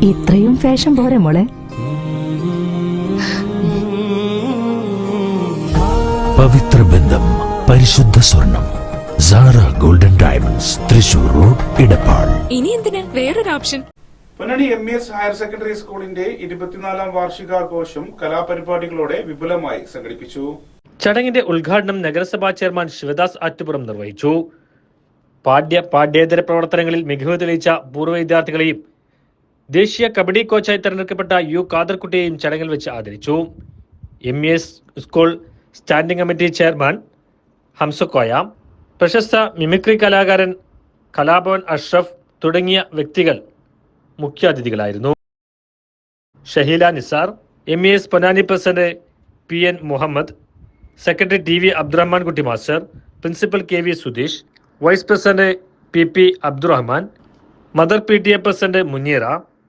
ഇത്രയും ഫാഷൻ പോരെ മോളെ? പവിത്ര ബന്ധം, പരിശുദ്ധ സ്വർണം. Sara golden diamonds, Thrissur road, Edappal. ഇനി എന്തിനാ വേറൊരു option? Ponnani MES higher secondary സ്കൂളിന്റെ 24ാം വാർഷികാഘോഷം കലാപരിപാടികളോടെ വിപുലമായി സംഘടിപ്പിച്ചു. ചടങ്ങിന്റെ ഉദ്ഘാടനം നഗരസഭാ ചെയർമാൻ ശിവദാസ് ആറ്റുപുറം നിർവഹിച്ചു. പാഠ്യേതര പ്രവർത്തനങ്ങളിൽ മികവ് തെളിയിച്ച പൂർവ്വ വിദ്യാർത്ഥികളെയും ദേശീയ കബഡി കോച്ചായി തെരഞ്ഞെടുക്കപ്പെട്ട യു ഖാദർകുട്ടിയെയും ചടങ്ങിൽ വെച്ച് ആദരിച്ചു. MES school standing committee chairman Hamsakoya, പ്രശസ്ത മിമിക്രി കലാകാരൻ കലാഭവൻ അഷ്റഫ് തുടങ്ങിയ വ്യക്തികൾ മുഖ്യാതിഥികളായിരുന്നു. Shaheela Nisar, MES Ponnani president PN Muhammad, secretary TV Abdurahman Kutty master, principal KV Sudheesh, vice president PP Abdurahman, mother PTA president Muneera,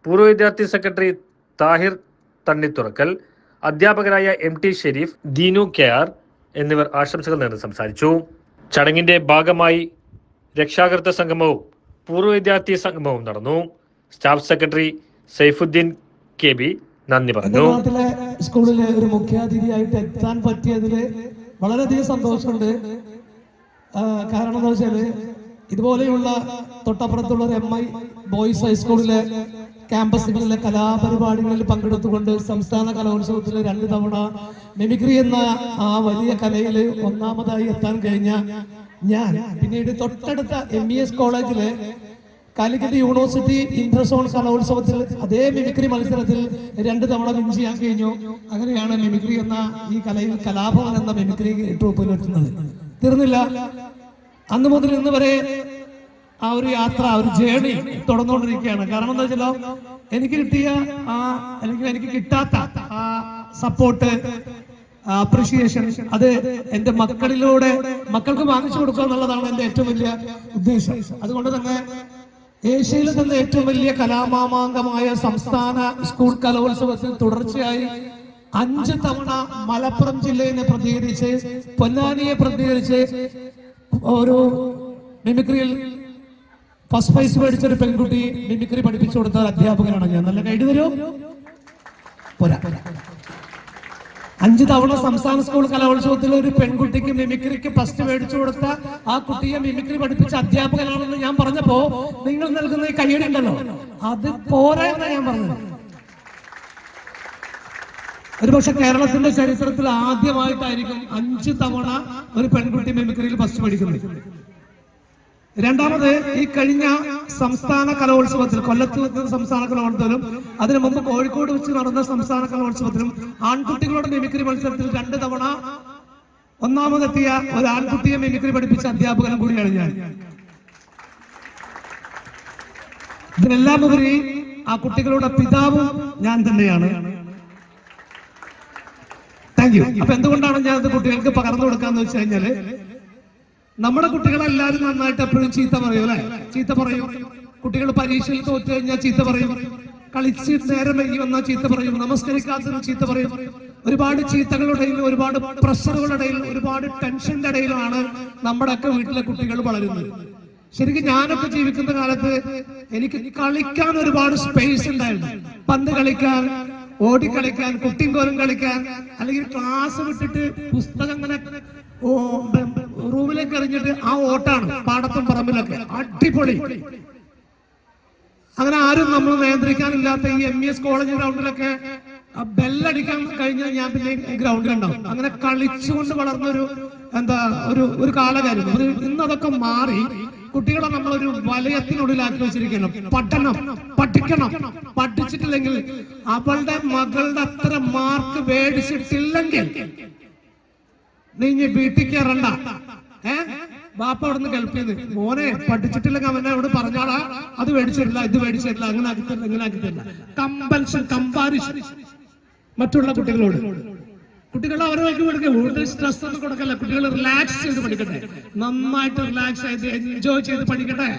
പൂർവ്വ വിദ്യാർത്ഥി സെക്രട്ടറി താഹിർ തണ്ണിത്തുറക്കൽ, അധ്യാപകരായ MT ഷെരീഫ്, ദീനു KR എന്നിവർ ആശംസകൾ നേർന്ന് സംസാരിച്ചു. ചടങ്ങിന്റെ ഭാഗമായി രക്ഷാകർതൃ സംഗമവും പൂർവ്വ വിദ്യാർത്ഥി സംഗമവും നടന്നു. സ്റ്റാഫ് സെക്രട്ടറി സൈഫുദ്ദീൻ KB നന്ദി പറഞ്ഞു. സ്കൂളിലെ ഒരു മുഖ്യാതിഥിയായിട്ട് എത്താൻ പറ്റിയതിൽ വളരെയധികം സന്തോഷമുണ്ട്. കാരണം എന്താ വെച്ചാല് ഇതുപോലെയുള്ള തൊട്ടപ്പുറത്തുള്ള ഒരു MI ബോയ്സ് ഹൈസ്കൂളിലെ ക്യാമ്പസുകളിലെ കലാപരിപാടികളിൽ പങ്കെടുത്തുകൊണ്ട് സംസ്ഥാന കലോത്സവത്തിൽ 2 തവണ മിമിക്രി എന്ന ആ വലിയ കലയിൽ ഒന്നാമതായി എത്താൻ കഴിഞ്ഞ ഞാൻ പിന്നീട് തൊട്ടടുത്ത MES കോളേജിലെ കാലിക്കറ്റ് യൂണിവേഴ്സിറ്റി ഇന്റർസോൺ കലോത്സവത്തിൽ അതേ മിമിക്രി മത്സരത്തിൽ 2 തവണ വിൻ ചെയ്യാൻ കഴിഞ്ഞു. അങ്ങനെയാണ് മിമിക്രി എന്ന ഈ കലയിൽ കലാഭവൻ എന്ന മിമിക്രി ട്രൂപ്പിൽ എത്തുന്നത്. തീർന്നില്ല, അന്ന് മുതൽ ഇന്ന് വരെ ആ ഒരു യാത്ര, ഒരു ജേണി തുടർന്നുകൊണ്ടിരിക്കുകയാണ്. കാരണം എന്താ വെച്ചാൽ എനിക്ക് കിട്ടിയ അല്ലെങ്കിൽ എനിക്ക് കിട്ടാത്ത ആ സപ്പോർട്ട്, അപ്രിഷിയേഷൻ, അത് എന്റെ മക്കൾക്ക് വാങ്ങിച്ചു കൊടുക്കുക എന്നുള്ളതാണ് എന്റെ ഏറ്റവും വലിയ ഉദ്ദേശം. അതുകൊണ്ട് തന്നെ ഏഷ്യയിലെ തന്നെ ഏറ്റവും വലിയ കലാമാമാങ്കമായ സംസ്ഥാന സ്കൂൾ കലോത്സവത്തിൽ തുടർച്ചയായി 5 തവണ മലപ്പുറം ജില്ലയെ പ്രതികരിച്ച്, പൊന്നാനിയെ പ്രതികരിച്ച് ഒരു മിമിക്രിയിൽ ഫസ്റ്റ് പ്രൈസ് മേടിച്ചൊരു പെൺകുട്ടി മിമിക്രി പഠിപ്പിച്ചു കൊടുത്ത അധ്യാപകനാണ് ഞാൻ. നല്ല കൈഡ് വരൂ. പോരാ, 5 തവണ സംസ്ഥാന സ്കൂൾ കലോത്സവത്തിൽ ഒരു പെൺകുട്ടിക്ക് മിമിക്രിക്ക് ഫസ്റ്റ് മേടിച്ചു കൊടുത്ത ആ കുട്ടിയെ മിമിക്രി പഠിപ്പിച്ച അധ്യാപകനാണെന്ന് ഞാൻ പറഞ്ഞപ്പോ നിങ്ങൾ നൽകുന്ന ഈ കൈയ്യടി ഉണ്ടല്ലോ, അത് പോരാ എന്നാണ് ഞാൻ പറഞ്ഞത്. ഒരുപക്ഷെ കേരളത്തിന്റെ ചരിത്രത്തിൽ ആദ്യമായിട്ടായിരിക്കും 5 തവണ ഒരു പെൺകുട്ടി മിമിക്രിയിൽ ഫസ്റ്റ് മേടിക്കുന്നത്. രണ്ടാമത്, ഈ കഴിഞ്ഞ സംസ്ഥാന കലോത്സവത്തിൽ, കൊല്ലത്ത് സംസ്ഥാന കലോത്സവത്തിലും അതിനു മുമ്പ് കോഴിക്കോട് വെച്ച് നടന്ന സംസ്ഥാന കലോത്സവത്തിലും ആൺകുട്ടികളുടെ മിമിക്രി മത്സരത്തിൽ 2 തവണ ഒന്നാമതെത്തിയ ഒരു ആൺകുട്ടിയെ മിമിക്രി പഠിപ്പിച്ച അധ്യാപകനും കൂടിയാണ് ഞാൻ. ഇതിനെല്ലാം ഉപരി ആ കുട്ടികളുടെ പിതാവും ഞാൻ തന്നെയാണ്. Thank you. അപ്പൊ എന്തുകൊണ്ടാണ് ഞാൻ അത് കുട്ടികൾക്ക് പകർന്നു കൊടുക്കാന്ന് വെച്ച് കഴിഞ്ഞാല്, നമ്മുടെ കുട്ടികളെല്ലാരും നന്നായിട്ട് എപ്പോഴും ചീത്ത പറയും അല്ലെ? ചീത്ത പറയും. കുട്ടികൾ പരീക്ഷയിൽ തോറ്റു കഴിഞ്ഞാൽ ചീത്ത പറയും, കളിച്ച് നേരം വൈകി വന്നാൽ ചീത്ത പറയും, നമസ്കരിക്കാത്തതിന് ചീത്ത പറയും. ഒരുപാട് ചീത്തകളുടെ ഇടയിൽ, ഒരുപാട് പ്രഷറുകളുടെ ഇടയിൽ, ഒരുപാട് ടെൻഷന്റെ ഇടയിലാണ് നമ്മുടെയൊക്കെ വീട്ടിലെ കുട്ടികൾ വളരുന്നത്. ശരിക്കും ഞാനൊക്കെ ജീവിക്കുന്ന കാലത്ത് എനിക്ക് കളിക്കാൻ ഒരുപാട് സ്പേസ് ഉണ്ടായിരുന്നു. പന്ത് കളിക്കാൻ, ഓടിക്കളിക്കാൻ, കുട്ടിങ്കോലും കളിക്കാൻ, അല്ലെങ്കിൽ ക്ലാസ് വിട്ടിട്ട് പുസ്തകം ഇങ്ങനെ റൂമിലേക്ക് എറിഞ്ഞിട്ട് ആ ഓട്ടാണ് പാടത്തും പറമ്പിലൊക്കെ. അടിപൊളി. അങ്ങനെ ആരും നമ്മൾ നിയന്ത്രിക്കാനില്ലാത്ത ഈ MES കോളേജ് ഗ്രൗണ്ടിലൊക്കെ ബെല്ലടിക്കാൻ കഴിഞ്ഞാൽ ഞാൻ പിന്നെ ഗ്രൗണ്ടിലുണ്ടാവും. അങ്ങനെ കളിച്ചുകൊണ്ട് വളർന്നൊരു ഒരു കാലമായിരുന്നു. ഇന്നതൊക്കെ മാറി കുട്ടികളെ നമ്മളൊരു വലയത്തിനുള്ളിലാക്കി വെച്ചിരിക്കണം. പഠിക്കണം. പഠിച്ചിട്ടില്ലെങ്കിൽ, അവളുടെ മകളുടെ അത്ര മാർക്ക് മേടിച്ചിട്ടില്ലെങ്കിൽ നീ വീട്ടിൽ കയറണ്ട. ബാപ്പ അവിടെ നിന്ന് ഹെൽപ്പ് ചെയ്ത്, മോനെ പഠിച്ചിട്ടില്ലെങ്കിൽ അവനെ അവിടെ പറഞ്ഞാളാ, അത് മേടിച്ചിട്ടില്ല, ഇത് മേടിച്ചിട്ടില്ല, അങ്ങനെ ആക്കി തരില്ല, ഇങ്ങനെ ആക്കി തരില്ല. കമ്പൽഷൻ, കമ്പാരിഷൻ മറ്റുള്ള കുട്ടികളോട്. കുട്ടികൾ അവരൊക്കെ കൊടുക്കുക, കൂടുതൽ സ്ട്രെസ് ഒന്നും കൊടുക്കല്ല. കുട്ടികൾ റിലാക്സ് ചെയ്ത് പഠിക്കട്ടെ, നന്നായിട്ട് റിലാക്സ് ചെയ്ത് എൻജോയ് ചെയ്ത് പഠിക്കട്ടെ.